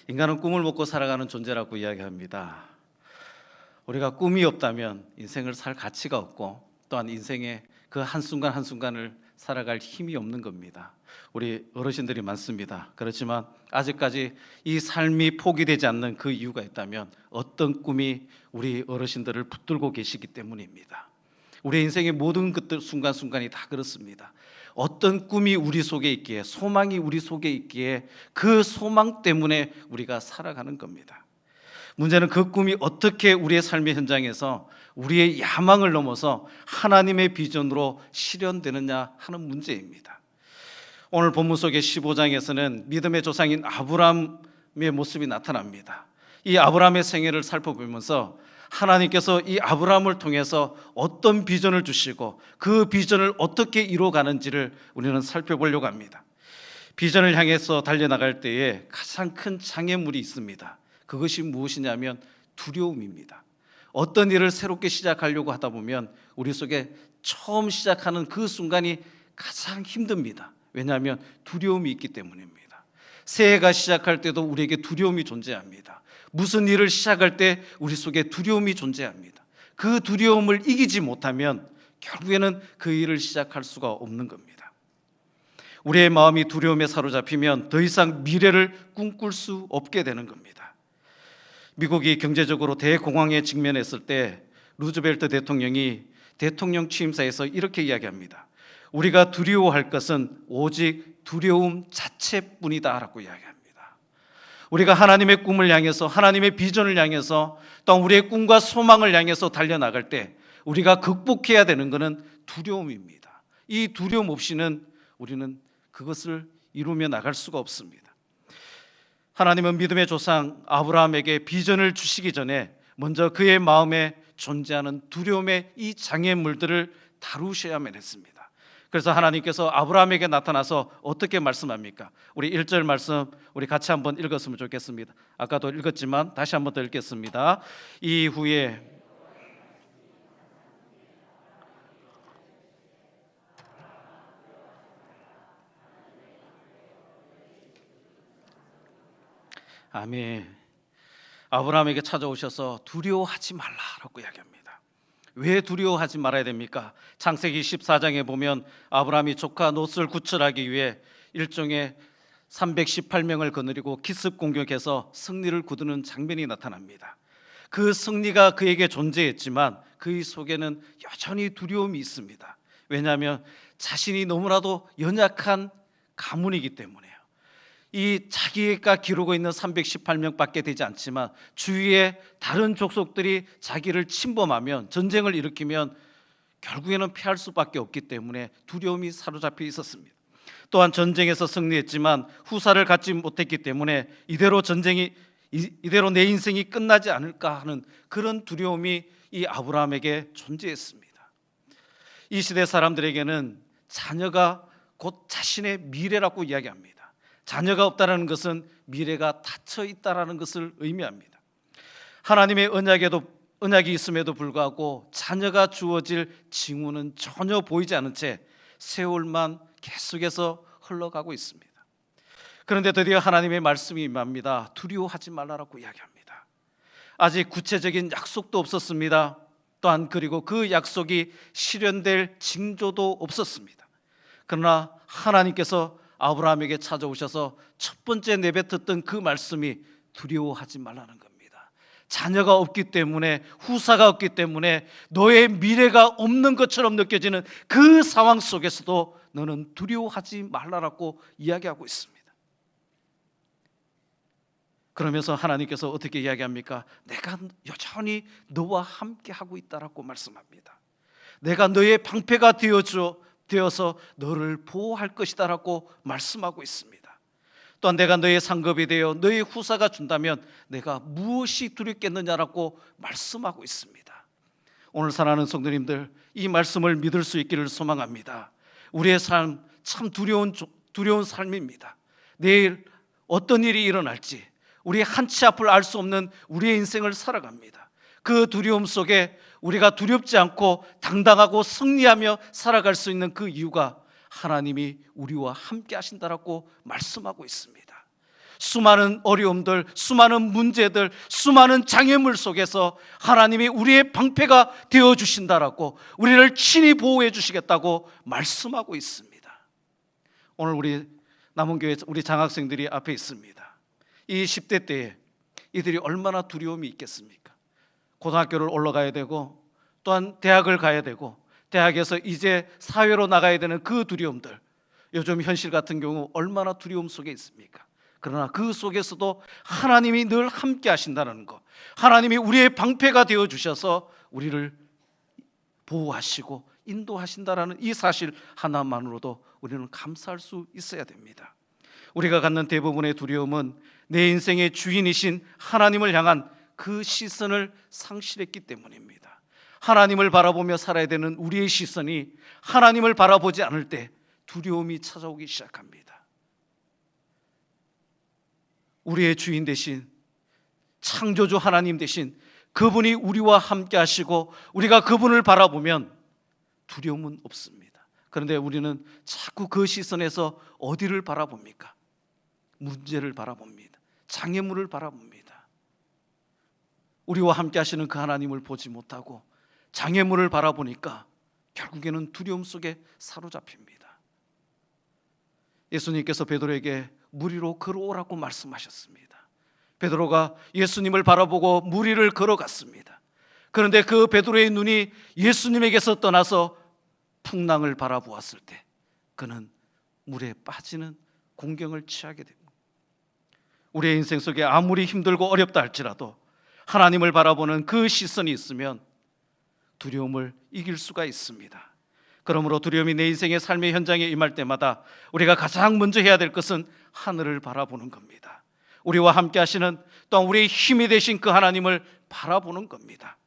인간은 꿈을 먹고 살아가는 존재라고 이야기합니다. 우리가 꿈이 없다면 인생을 살 가치가 없고 또한 인생의 그 한순간 한순간을 살아갈 힘이 없는 겁니다. 우리 어르신들이 많습니다. 그렇지만 아직까지 이 삶이 포기되지 않는 그 이유가 있다면 어떤 꿈이 우리 어르신들을 붙들고 계시기 때문입니다. 우리 인생의 모든 것들 순간순간이 다 그렇습니다. 어떤 꿈이 우리 속에 있기에, 소망이 우리 속에 있기에 그 소망 때문에 우리가 살아가는 겁니다. 문제는 그 꿈이 어떻게 우리의 삶의 현장에서 우리의 야망을 넘어서 하나님의 비전으로 실현되느냐 하는 문제입니다. 오늘 본문 속의 15장에서는 믿음의 조상인 아브라함의 모습이 나타납니다. 이 아브라함의 생애를 살펴보면서 하나님께서 이 아브라함을 통해서 어떤 비전을 주시고 그 비전을 어떻게 이루어가는지를 우리는 살펴보려고 합니다. 비전을 향해서 달려나갈 때에 가장 큰 장애물이 있습니다. 그것이 무엇이냐면 두려움입니다. 어떤 일을 새롭게 시작하려고 하다 보면 우리 속에 처음 시작하는 그 순간이 가장 힘듭니다. 왜냐하면 두려움이 있기 때문입니다. 새해가 시작할 때도 우리에게 두려움이 존재합니다. 무슨 일을 시작할 때 우리 속에 두려움이 존재합니다. 그 두려움을 이기지 못하면 결국에는 그 일을 시작할 수가 없는 겁니다. 우리의 마음이 두려움에 사로잡히면 더 이상 미래를 꿈꿀 수 없게 되는 겁니다. 미국이 경제적으로 대공황에 직면했을 때 루즈벨트 대통령이 대통령 취임사에서 이렇게 이야기합니다. 우리가 두려워할 것은 오직 두려움 자체뿐이다 라고 이야기합니다. 우리가 하나님의 꿈을 향해서, 하나님의 비전을 향해서, 또 우리의 꿈과 소망을 향해서 달려나갈 때 우리가 극복해야 되는 것은 두려움입니다. 이 두려움 없이는 우리는 그것을 이루며 나갈 수가 없습니다. 하나님은 믿음의 조상 아브라함에게 비전을 주시기 전에 먼저 그의 마음에 존재하는 두려움의 이 장애물들을 다루셔야만 했습니다. 그래서 하나님께서 아브라함에게 나타나서 어떻게 말씀합니까? 우리 1절 말씀 우리 같이 한번 읽었으면 좋겠습니다. 아까도 읽었지만 다시 한번 더 읽겠습니다. 이후에 아멘. 아브라함에게 찾아오셔서 두려워하지 말라라고 이야기합니다. 왜 두려워하지 말아야 됩니까? 창세기 14장에 보면 아브라함이 조카 롯을 구출하기 위해 일종의 318명을 거느리고 기습 공격해서 승리를 거두는 장면이 나타납니다. 그 승리가 그에게 존재했지만 그 속에는 여전히 두려움이 있습니다. 왜냐하면 자신이 너무나도 연약한 가문이기 때문에요. 이 자기가 기르고 있는 318명밖에 되지 않지만 주위에 다른 족속들이 자기를 침범하면, 전쟁을 일으키면 결국에는 피할 수밖에 없기 때문에 두려움이 사로잡혀 있었습니다. 또한 전쟁에서 승리했지만 후사를 갖지 못했기 때문에 이대로 내 인생이 끝나지 않을까 하는 그런 두려움이 이 아브라함에게 존재했습니다. 이 시대 사람들에게는 자녀가 곧 자신의 미래라고 이야기합니다. 자녀가 없다는 것은 미래가 닫혀 있다는 것을 의미합니다. 하나님의 언약이 있음에도 불구하고 자녀가 주어질 징후는 전혀 보이지 않은 채 세월만 계속해서 흘러가고 있습니다. 그런데 드디어 하나님의 말씀이 임합니다. 두려워하지 말라라고 이야기합니다. 아직 구체적인 약속도 없었습니다. 또한 그리고 그 약속이 실현될 징조도 없었습니다. 그러나 하나님께서 아브라함에게 찾아오셔서 첫 번째 내뱉었던 그 말씀이 두려워하지 말라는 겁니다. 자녀가 없기 때문에, 후사가 없기 때문에 너의 미래가 없는 것처럼 느껴지는 그 상황 속에서도 너는 두려워하지 말라라고 이야기하고 있습니다. 그러면서 하나님께서 어떻게 이야기합니까? 내가 여전히 너와 함께 하고 있다라고 말씀합니다. 내가 너의 방패가 되어서 너를 보호할 것이다라고 말씀하고 있습니다. 또한 내가 너의 상급이 되어 너의 후사가 준다면 내가 무엇이 두렵겠느냐라고 말씀하고 있습니다. 오늘 사랑하는 성도님들, 이 말씀을 믿을 수 있기를 소망합니다. 우리의 삶 참 두려운 삶입니다. 내일 어떤 일이 일어날지 우리 한치 앞을 알 수 없는 우리의 인생을 살아갑니다. 그 두려움 속에 우리가 두렵지 않고 당당하고 승리하며 살아갈 수 있는 그 이유가 하나님이 우리와 함께 하신다라고 말씀하고 있습니다. 수많은 어려움들, 수많은 문제들, 수많은 장애물 속에서 하나님이 우리의 방패가 되어주신다라고, 우리를 친히 보호해 주시겠다고 말씀하고 있습니다. 오늘 우리 남원교회 우리 장학생들이 앞에 있습니다. 이 10대 때에 이들이 얼마나 두려움이 있겠습니까? 고등학교를 올라가야 되고, 또한 대학을 가야 되고, 대학에서 이제 사회로 나가야 되는 그 두려움들, 요즘 현실 같은 경우 얼마나 두려움 속에 있습니까? 그러나 그 속에서도 하나님이 늘 함께 하신다는 것, 하나님이 우리의 방패가 되어 주셔서 우리를 보호하시고 인도하신다라는 이 사실 하나만으로도 우리는 감사할 수 있어야 됩니다. 우리가 갖는 대부분의 두려움은 내 인생의 주인이신 하나님을 향한 그 시선을 상실했기 때문입니다. 하나님을 바라보며 살아야 되는 우리의 시선이 하나님을 바라보지 않을 때 두려움이 찾아오기 시작합니다. 우리의 주인 대신 창조주 하나님 대신 그분이 우리와 함께 하시고 우리가 그분을 바라보면 두려움은 없습니다. 그런데 우리는 자꾸 그 시선에서 어디를 바라봅니까? 문제를 바라봅니다. 장애물을 바라봅니다. 우리와 함께 하시는 그 하나님을 보지 못하고 장애물을 바라보니까 결국에는 두려움 속에 사로잡힙니다. 예수님께서 베드로에게 물 위로 걸어오라고 말씀하셨습니다. 베드로가 예수님을 바라보고 물 위를 걸어갔습니다. 그런데 그 베드로의 눈이 예수님에게서 떠나서 풍랑을 바라보았을 때 그는 물에 빠지는 공경을 취하게 됩니다. 우리의 인생 속에 아무리 힘들고 어렵다 할지라도 하나님을 바라보는 그 시선이 있으면 두려움을 이길 수가 있습니다. 그러므로 두려움이 내 인생의 삶의 현장에 임할 때마다 우리가 가장 먼저 해야 될 것은 하늘을 바라보는 겁니다. 우리와 함께 하시는, 또한 우리의 힘이 되신 그 하나님을 바라보는 겁니다.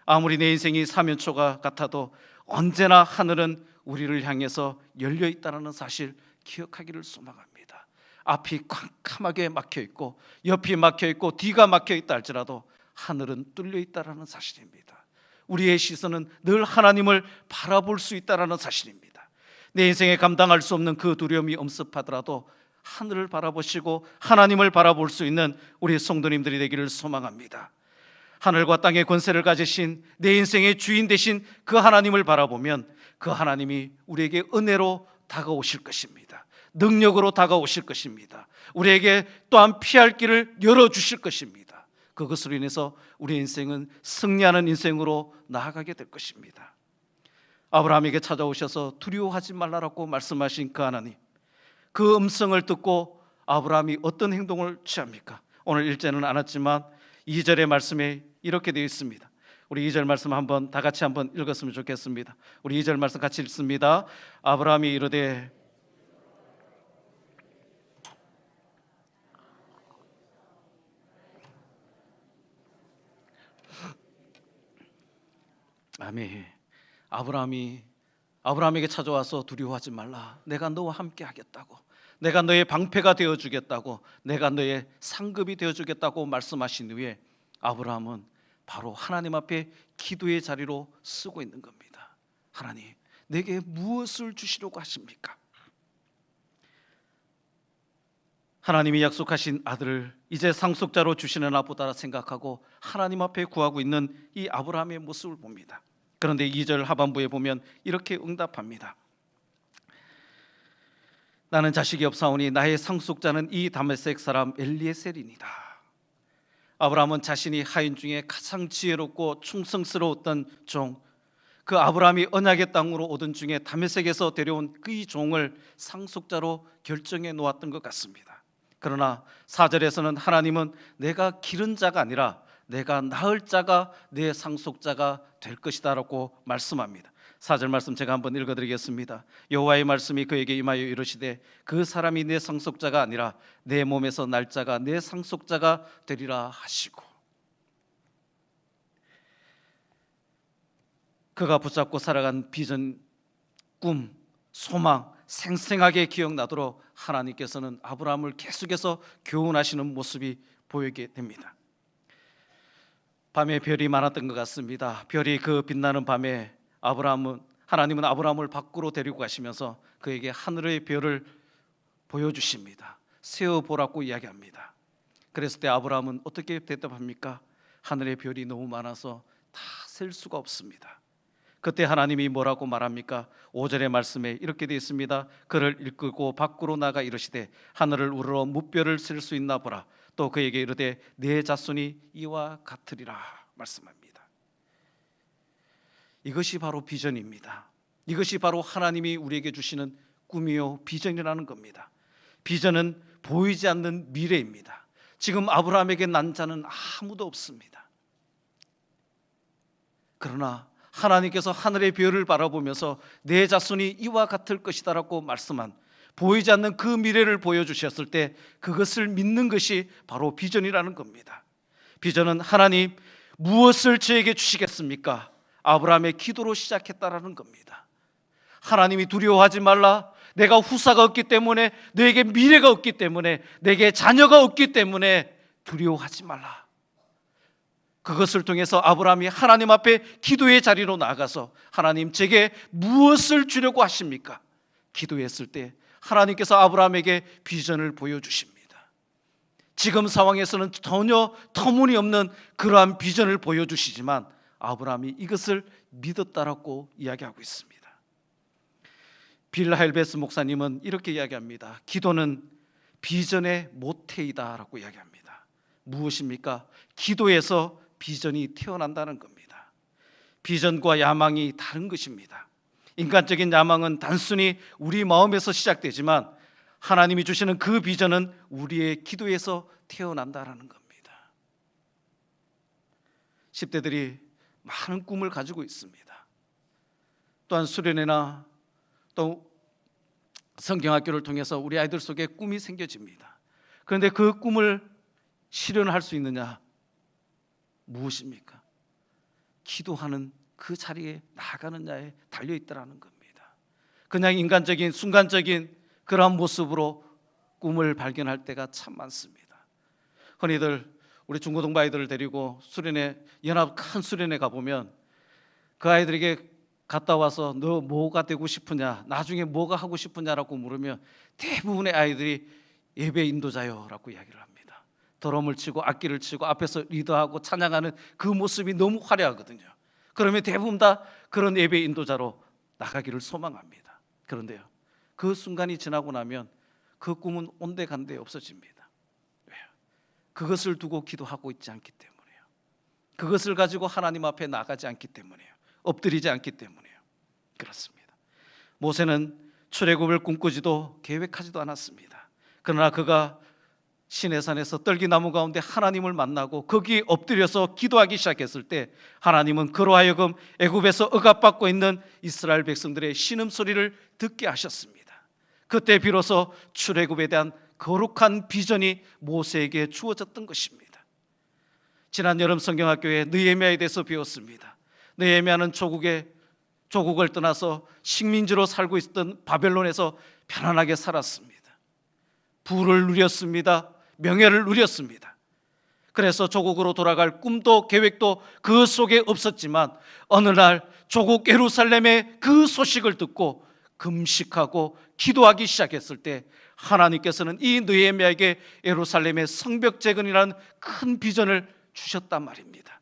아무리 내 인생이 사면초가 같아도 언제나 하늘은 우리를 향해서 열려 있다는 사실 기억하기를 소망합니다. 앞이 캄캄하게 막혀 있고 옆이 막혀 있고 뒤가 막혀 있다 할지라도 하늘은 뚫려 있다는 사실입니다. 우리의 시선은 늘 하나님을 바라볼 수 있다는 사실입니다. 내 인생에 감당할 수 없는 그 두려움이 엄습하더라도 하늘을 바라보시고 하나님을 바라볼 수 있는 우리 성도님들이 되기를 소망합니다. 하늘과 땅의 권세를 가지신 내 인생의 주인 되신 그 하나님을 바라보면 그 하나님이 우리에게 은혜로 다가오실 것입니다. 능력으로 다가오실 것입니다. 우리에게 또한 피할 길을 열어주실 것입니다. 그것으로 인해서 우리 인생은 승리하는 인생으로 나아가게 될 것입니다. 아브라함에게 찾아오셔서 두려워하지 말라라고 말씀하신 그 하나님, 그 음성을 듣고 아브라함이 어떤 행동을 취합니까? 오늘 읽지는 않았지만 2절의 말씀에 이렇게 되어 있습니다. 우리 2절 말씀 한번 다 같이 한번 읽었으면 좋겠습니다. 우리 2절 말씀 같이 읽습니다. 아브라함이 이르되 아멘. 아브라함에게 찾아와서 두려워하지 말라. 내가 너와 함께 하겠다고, 내가 너의 방패가 되어주겠다고, 내가 너의 상급이 되어주겠다고 말씀하신 후에 아브라함은 바로 하나님 앞에 기도의 자리로 쓰고 있는 겁니다. 하나님, 내게 무엇을 주시려고 하십니까? 하나님이 약속하신 아들을 이제 상속자로 주시는 아보다 생각하고 하나님 앞에 구하고 있는 이 아브라함의 모습을 봅니다. 그런데 2절 하반부에 보면 이렇게 응답합니다. 나는 자식이 없사오니 나의 상속자는 이 다메섹 사람 엘리에셀이니라. 아브라함은 자신이 하인 중에 가장 지혜롭고 충성스러웠던 종, 그 아브라함이 언약의 땅으로 오던 중에 다메섹에서 데려온 그 종을 상속자로 결정해 놓았던 것 같습니다. 그러나 4절에서는 하나님은 내가 기른 자가 아니라 내가 낳을 자가 내 상속자가 될 것이다 라고 말씀합니다. 4절 말씀 제가 한번 읽어드리겠습니다. 여호와의 말씀이 그에게 임하여 이르시되 그 사람이 내 상속자가 아니라 내 몸에서 날 자가 내 상속자가 되리라 하시고, 그가 붙잡고 살아간 비전, 꿈, 소망 생생하게 기억나도록 하나님께서는 아브라함을 계속해서 교훈하시는 모습이 보이게 됩니다. 밤에 별이 많았던 것 같습니다. 별이 그 빛나는 밤에 하나님은 아브라함을 밖으로 데리고 가시면서 그에게 하늘의 별을 보여주십니다. 세어보라고 이야기합니다. 그랬을 때 아브라함은 어떻게 대답합니까? 하늘의 별이 너무 많아서 다 셀 수가 없습니다. 그때 하나님이 뭐라고 말합니까? 5절의 말씀에 이렇게 되어 있습니다. 그를 이끌고 밖으로 나가 이르시되 하늘을 우러러 무뼈를 셀 수 있나 보라. 또 그에게 이르되 네 자손이 이와 같으리라 말씀합니다. 이것이 바로 비전입니다. 이것이 바로 하나님이 우리에게 주시는 꿈이요 비전이라는 겁니다. 비전은 보이지 않는 미래입니다. 지금 아브라함에게 난 자는 아무도 없습니다. 그러나 하나님께서 하늘의 별을 바라보면서 내 자손이 이와 같을 것이다라고 말씀한 보이지 않는 그 미래를 보여주셨을 때 그것을 믿는 것이 바로 비전이라는 겁니다. 비전은 하나님 무엇을 저에게 주시겠습니까? 아브라함의 기도로 시작했다라는 겁니다. 하나님이 두려워하지 말라. 내가 후사가 없기 때문에, 너에게 미래가 없기 때문에, 내게 자녀가 없기 때문에 두려워하지 말라. 그것을 통해서 아브라함이 하나님 앞에 기도의 자리로 나가서 하나님 제게 무엇을 주려고 하십니까? 기도했을 때 하나님께서 아브라함에게 비전을 보여주십니다. 지금 상황에서는 전혀 터무니없는 그러한 비전을 보여주시지만 아브라함이 이것을 믿었다라고 이야기하고 있습니다. 빌 하일베스 목사님은 이렇게 이야기합니다. 기도는 비전의 모태이다라고 이야기합니다. 무엇입니까? 기도에서 비전이 태어난다는 겁니다. 비전과 야망이 다른 것입니다. 인간적인 야망은 단순히 우리 마음에서 시작되지만 하나님이 주시는 그 비전은 우리의 기도에서 태어난다는 겁니다. 10대들이 많은 꿈을 가지고 있습니다. 또한 수련회나 또 성경학교를 통해서 우리 아이들 속에 꿈이 생겨집니다. 그런데 그 꿈을 실현할 수 있느냐? 무엇입니까? 기도하는 그 자리에 나가느냐에 달려있다라는 겁니다. 그냥 인간적인 순간적인 그러한 모습으로 꿈을 발견할 때가 참 많습니다. 흔히들 우리 중고등부 아이들을 데리고 수련회, 연합 큰 수련회 가보면 그 아이들에게 갔다 와서 너 뭐가 되고 싶으냐, 나중에 뭐가 하고 싶으냐라고 물으면 대부분의 아이들이 예배 인도자요 라고 이야기를 합니다. 드럼을 치고 악기를 치고 앞에서 리더하고 찬양하는 그 모습이 너무 화려하거든요. 그러면 대부분 다 그런 예배 인도자로 나가기를 소망합니다. 그런데요, 그 순간이 지나고 나면 그 꿈은 온데간데 없어집니다. 왜요? 그것을 두고 기도하고 있지 않기 때문에요. 그것을 가지고 하나님 앞에 나가지 않기 때문에요. 엎드리지 않기 때문에요. 그렇습니다. 모세는 출애굽을 꿈꾸지도 계획하지도 않았습니다. 그러나 그가 시내산에서 떨기나무 가운데 하나님을 만나고 거기 엎드려서 기도하기 시작했을 때 하나님은 그로 하여금 애굽에서 억압받고 있는 이스라엘 백성들의 신음소리를 듣게 하셨습니다. 그때 비로소 출애굽에 대한 거룩한 비전이 모세에게 주어졌던 것입니다. 지난 여름 성경학교에 느헤미야에 대해서 배웠습니다. 느헤미야는 조국을 떠나서 식민지로 살고 있었던 바벨론에서 편안하게 살았습니다. 부를 누렸습니다. 명예를 누렸습니다. 그래서 조국으로 돌아갈 꿈도 계획도 그 속에 없었지만 어느 날 조국 예루살렘의 그 소식을 듣고 금식하고 기도하기 시작했을 때 하나님께서는 이 느헤미야에게 예루살렘의 성벽 재건이라는 큰 비전을 주셨단 말입니다.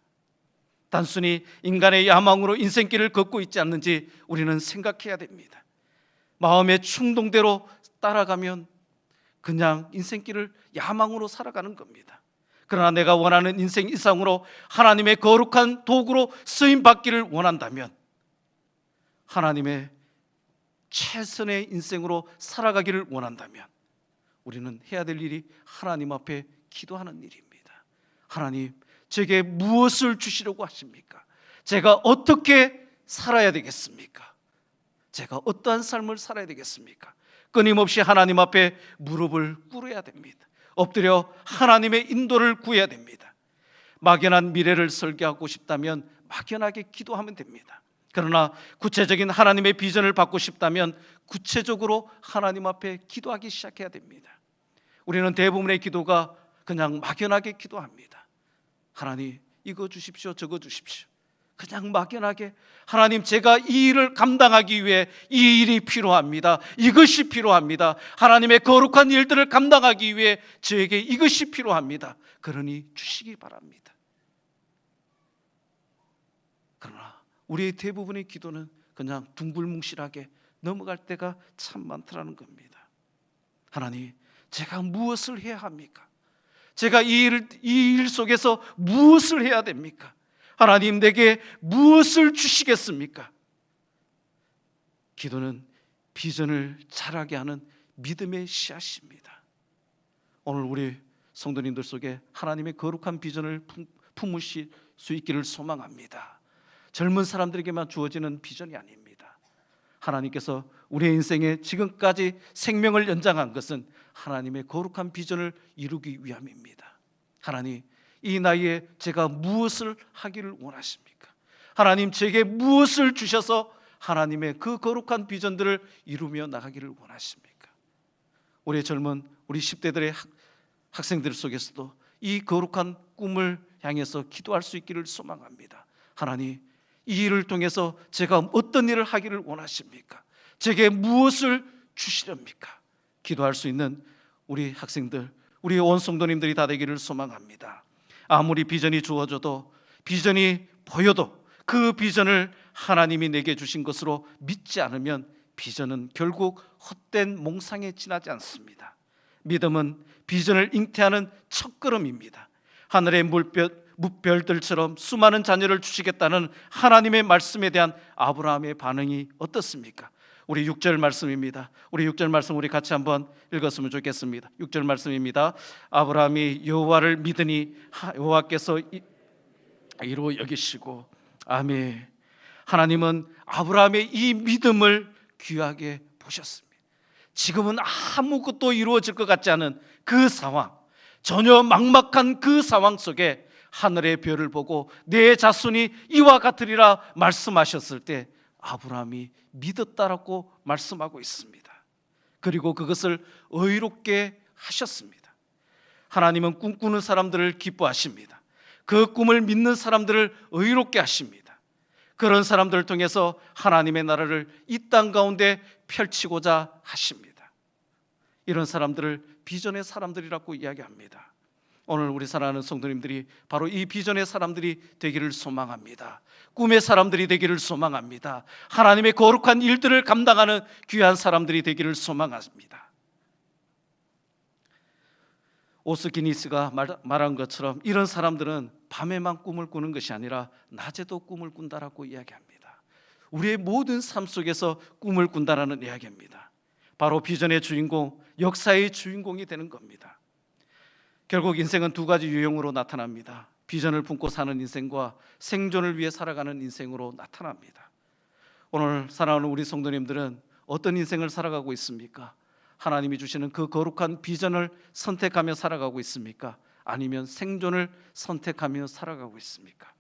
단순히 인간의 야망으로 인생길을 걷고 있지 않는지 우리는 생각해야 됩니다. 마음의 충동대로 따라가면 그냥 인생길을 야망으로 살아가는 겁니다. 그러나 내가 원하는 인생 이상으로 하나님의 거룩한 도구로 쓰임받기를 원한다면, 하나님의 최선의 인생으로 살아가기를 원한다면 우리는 해야 될 일이 하나님 앞에 기도하는 일입니다. 하나님, 제게 무엇을 주시려고 하십니까? 제가 어떻게 살아야 되겠습니까? 제가 어떠한 삶을 살아야 되겠습니까? 끊임없이 하나님 앞에 무릎을 꿇어야 됩니다. 엎드려 하나님의 인도를 구해야 됩니다. 막연한 미래를 설계하고 싶다면 막연하게 기도하면 됩니다. 그러나 구체적인 하나님의 비전을 받고 싶다면 구체적으로 하나님 앞에 기도하기 시작해야 됩니다. 우리는 대부분의 기도가 그냥 막연하게 기도합니다. 하나님, 이거 주십시오, 저거 주십시오. 그냥 막연하게 하나님, 제가 이 일을 감당하기 위해 이 일이 필요합니다, 이것이 필요합니다, 하나님의 거룩한 일들을 감당하기 위해 저에게 이것이 필요합니다, 그러니 주시기 바랍니다. 그러나 우리의 대부분의 기도는 그냥 둥글뭉실하게 넘어갈 때가 참 많더라는 겁니다. 하나님, 제가 무엇을 해야 합니까? 제가 이 일 속에서 무엇을 해야 됩니까? 하나님, 내게 무엇을 주시겠습니까? 기도는 비전을 자라게 하는 믿음의 씨앗입니다. 오늘 우리 성도님들 속에 하나님의 거룩한 비전을 품으실 수 있기를 소망합니다. 젊은 사람들에게만 주어지는 비전이 아닙니다. 하나님께서 우리의 인생에 지금까지 생명을 연장한 것은 하나님의 거룩한 비전을 이루기 위함입니다. 하나님, 이 나이에 제가 무엇을 하기를 원하십니까? 하나님, 제게 무엇을 주셔서 하나님의 그 거룩한 비전들을 이루며 나가기를 원하십니까? 우리 젊은 우리 10대들의 학생들 속에서도 이 거룩한 꿈을 향해서 기도할 수 있기를 소망합니다. 하나님, 이 일을 통해서 제가 어떤 일을 하기를 원하십니까? 제게 무엇을 주시렵니까? 기도할 수 있는 우리 학생들, 우리 온 성도님들이 다 되기를 소망합니다. 아무리 비전이 주어져도, 비전이 보여도 그 비전을 하나님이 내게 주신 것으로 믿지 않으면 비전은 결국 헛된 몽상에 지나지 않습니다. 믿음은 비전을 잉태하는 첫걸음입니다. 하늘의 무별들처럼 수많은 자녀를 주시겠다는 하나님의 말씀에 대한 아브라함의 반응이 어떻습니까? 우리 6절 말씀입니다. 우리 6절 말씀 우리 같이 한번 읽었으면 좋겠습니다. 6절 말씀입니다. 아브라함이 여호와를 믿으니 여호와께서 이로 여기시고. 아멘. 하나님은 아브라함의 이 믿음을 귀하게 보셨습니다. 지금은 아무것도 이루어질 것 같지 않은 그 상황, 전혀 막막한 그 상황 속에 하늘의 별을 보고 내 자손이 이와 같으리라 말씀하셨을 때 아브라함이 믿었다라고 말씀하고 있습니다. 그리고 그것을 의롭게 하셨습니다. 하나님은 꿈꾸는 사람들을 기뻐하십니다. 그 꿈을 믿는 사람들을 의롭게 하십니다. 그런 사람들을 통해서 하나님의 나라를 이 땅 가운데 펼치고자 하십니다. 이런 사람들을 비전의 사람들이라고 이야기합니다. 오늘 우리 사랑하는 성도님들이 바로 이 비전의 사람들이 되기를 소망합니다. 꿈의 사람들이 되기를 소망합니다. 하나님의 거룩한 일들을 감당하는 귀한 사람들이 되기를 소망합니다. 오스기니스가 말한 것처럼 이런 사람들은 밤에만 꿈을 꾸는 것이 아니라 낮에도 꿈을 꾼다라고 이야기합니다. 우리의 모든 삶 속에서 꿈을 꾼다라는 이야기입니다. 바로 비전의 주인공, 역사의 주인공이 되는 겁니다. 결국 인생은 두 가지 유형으로 나타납니다. 비전을 품고 사는 인생과 생존을 위해 살아가는 인생으로 나타납니다. 오늘 사랑하는 우리 성도님들은 어떤 인생을 살아가고 있습니까? 하나님이 주시는 그 거룩한 비전을 선택하며 살아가고 있습니까? 아니면 생존을 선택하며 살아가고 있습니까?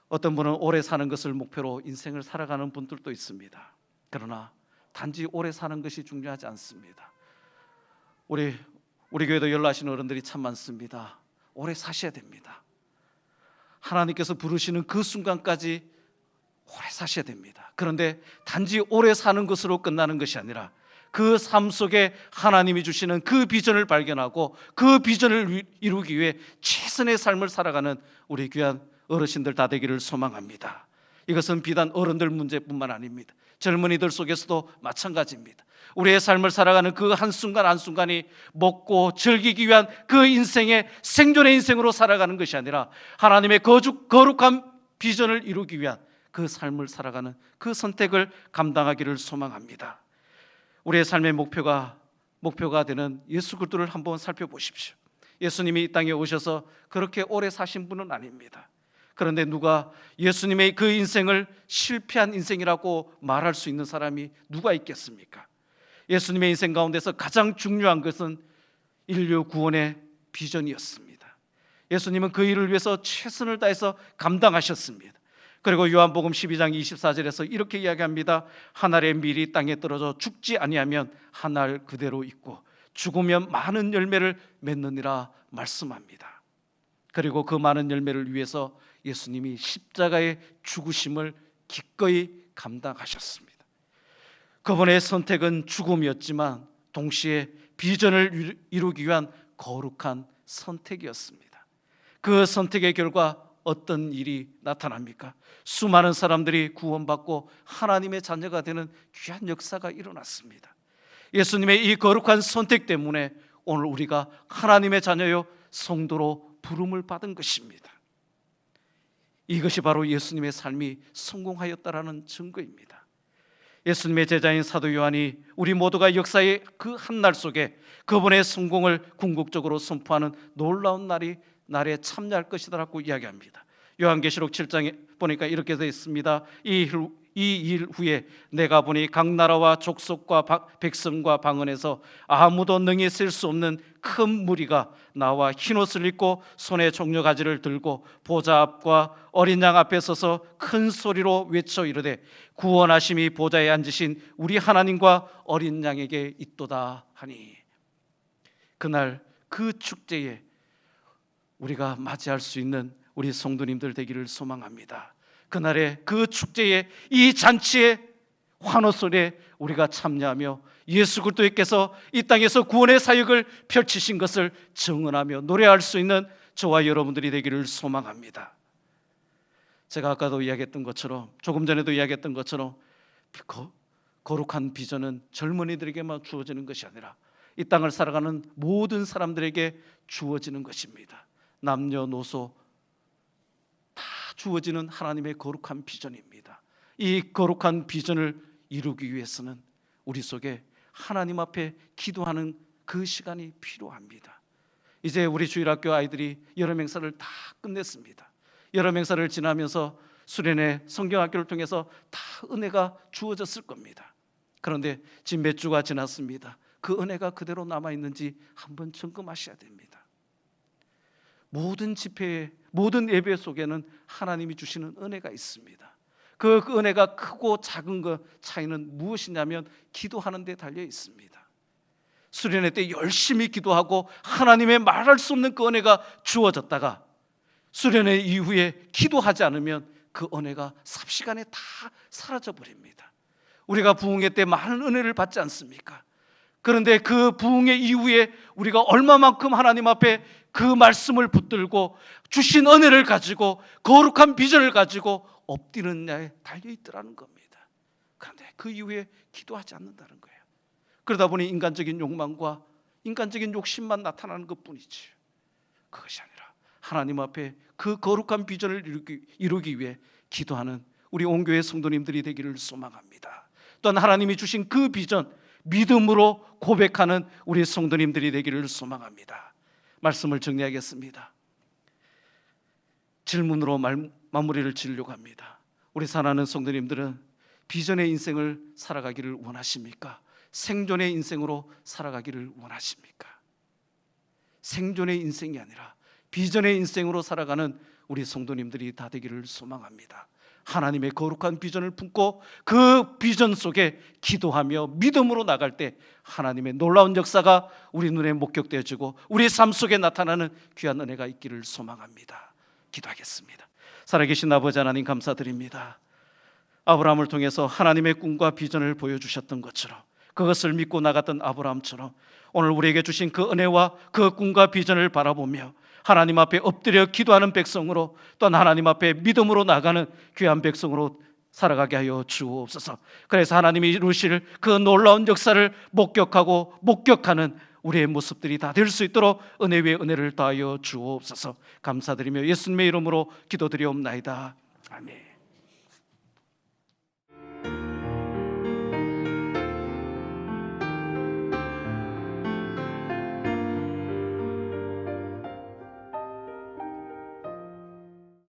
어떤 분은 오래 사는 것을 목표로 인생을 살아가는 분들도 있습니다. 그러나 단지 오래 사는 것이 중요하지 않습니다. 우리 교회도 연로하신 어른들이 참 많습니다. 오래 사셔야 됩니다. 하나님께서 부르시는 그 순간까지 오래 사셔야 됩니다. 그런데 단지 오래 사는 것으로 끝나는 것이 아니라 그 삶 속에 하나님이 주시는 그 비전을 발견하고 그 비전을 이루기 위해 최선의 삶을 살아가는 우리 귀한 어르신들 다 되기를 소망합니다. 이것은 비단 어른들 문제뿐만 아닙니다. 젊은이들 속에서도 마찬가지입니다. 우리의 삶을 살아가는 그 한순간 한순간이 먹고 즐기기 위한 그 인생의 생존의 인생으로 살아가는 것이 아니라 하나님의 거룩한 비전을 이루기 위한 그 삶을 살아가는 그 선택을 감당하기를 소망합니다. 우리의 삶의 목표가 되는 예수 그리스도를 한번 살펴보십시오. 예수님이 이 땅에 오셔서 그렇게 오래 사신 분은 아닙니다. 그런데 누가 예수님의 그 인생을 실패한 인생이라고 말할 수 있는 사람이 누가 있겠습니까? 예수님의 인생 가운데서 가장 중요한 것은 인류 구원의 비전이었습니다. 예수님은 그 일을 위해서 최선을 다해서 감당하셨습니다. 그리고 요한복음 12장 24절에서 이렇게 이야기합니다. 한 알의 밀이 땅에 떨어져 죽지 아니하면 한 알 그대로 있고 죽으면 많은 열매를 맺느니라 말씀합니다. 그리고 그 많은 열매를 위해서 예수님이 십자가의 죽으심을 기꺼이 감당하셨습니다. 그분의 선택은 죽음이었지만 동시에 비전을 이루기 위한 거룩한 선택이었습니다. 그 선택의 결과 어떤 일이 나타납니까? 수많은 사람들이 구원받고 하나님의 자녀가 되는 귀한 역사가 일어났습니다. 예수님의 이 거룩한 선택 때문에 오늘 우리가 하나님의 자녀요 성도로 부름을 받은 것입니다. 이것이 바로 예수님의 삶이 성공하였다라는 증거입니다. 예수님의 제자인 사도 요한이 우리 모두가 역사의 그 한 날 속에 그분의 성공을 궁극적으로 선포하는 놀라운 날에 참여할 것이다라고 이야기합니다. 요한계시록 7장에 보니까 이렇게 되어 있습니다. 이 일 후에 내가 보니 각 나라와 족속과 백성과 방언에서 아무도 능히 셀 수 없는 큰 무리가 나와 흰옷을 입고 손에 종려가지를 들고 보좌 앞과 어린 양 앞에 서서 큰 소리로 외쳐 이르되 구원하심이 보좌에 앉으신 우리 하나님과 어린 양에게 있도다 하니, 그날 그 축제에 우리가 맞이할 수 있는 우리 성도님들 되기를 소망합니다. 그날의 그 축제에, 이 잔치에, 환호소리에 우리가 참여하며 예수 그리스도께서 이 땅에서 구원의 사역을 펼치신 것을 증언하며 노래할 수 있는 저와 여러분들이 되기를 소망합니다. 제가 아까도 이야기했던 것처럼, 조금 전에도 이야기했던 것처럼 거룩한 비전은 젊은이들에게만 주어지는 것이 아니라 이 땅을 살아가는 모든 사람들에게 주어지는 것입니다. 남녀노소 다 주어지는 하나님의 거룩한 비전입니다. 이 거룩한 비전을 이루기 위해서는 우리 속에 하나님 앞에 기도하는 그 시간이 필요합니다. 이제 우리 주일학교 아이들이 여름 행사를 다 끝냈습니다. 여름 행사를 지나면서 수련회 성경학교를 통해서 다 은혜가 주어졌을 겁니다. 그런데 지금 몇 주가 지났습니다. 그 은혜가 그대로 남아있는지 한번 점검하셔야 됩니다. 모든 집회에, 모든 예배 속에는 하나님이 주시는 은혜가 있습니다. 그 은혜가 크고 작은 것 차이는 무엇이냐면 기도하는 데 달려 있습니다. 수련회 때 열심히 기도하고 하나님의 말할 수 없는 그 은혜가 주어졌다가 수련회 이후에 기도하지 않으면 그 은혜가 삽시간에 다 사라져 버립니다. 우리가 부흥회 때 많은 은혜를 받지 않습니까? 그런데 그 부흥회 이후에 우리가 얼마만큼 하나님 앞에 그 말씀을 붙들고 주신 은혜를 가지고 거룩한 비전을 가지고 엎드리느냐에 달려있더라는 겁니다. 그런데 그 이후에 기도하지 않는다는 거예요. 그러다 보니 인간적인 욕망과 인간적인 욕심만 나타나는 것뿐이지, 그것이 아니라 하나님 앞에 그 거룩한 비전을 이루기 위해 기도하는 우리 온교회 성도님들이 되기를 소망합니다. 또한 하나님이 주신 그 비전 믿음으로 고백하는 우리 성도님들이 되기를 소망합니다. 말씀을 정리하겠습니다. 질문으로 마무리를 지으려고 합니다. 우리 사랑하는 성도님들은 비전의 인생을 살아가기를 원하십니까? 생존의 인생으로 살아가기를 원하십니까? 생존의 인생이 아니라 비전의 인생으로 살아가는 우리 성도님들이 다 되기를 소망합니다. 하나님의 거룩한 비전을 품고 그 비전 속에 기도하며 믿음으로 나갈 때 하나님의 놀라운 역사가 우리 눈에 목격되어지고 우리 삶 속에 나타나는 귀한 은혜가 있기를 소망합니다. 기도하겠습니다. 살아계신 아버지 하나님, 감사드립니다. 아브라함을 통해서 하나님의 꿈과 비전을 보여주셨던 것처럼, 그것을 믿고 나갔던 아브라함처럼 오늘 우리에게 주신 그 은혜와 그 꿈과 비전을 바라보며 하나님 앞에 엎드려 기도하는 백성으로, 또한 하나님 앞에 믿음으로 나가는 귀한 백성으로 살아가게 하여 주옵소서. 그래서 하나님이 이루실 그 놀라운 역사를 목격하는 우리의 모습들이 다 될 수 있도록 은혜 위에 은혜를 더하여 주옵소서. 감사드리며 예수님의 이름으로 기도드리옵나이다. 아멘.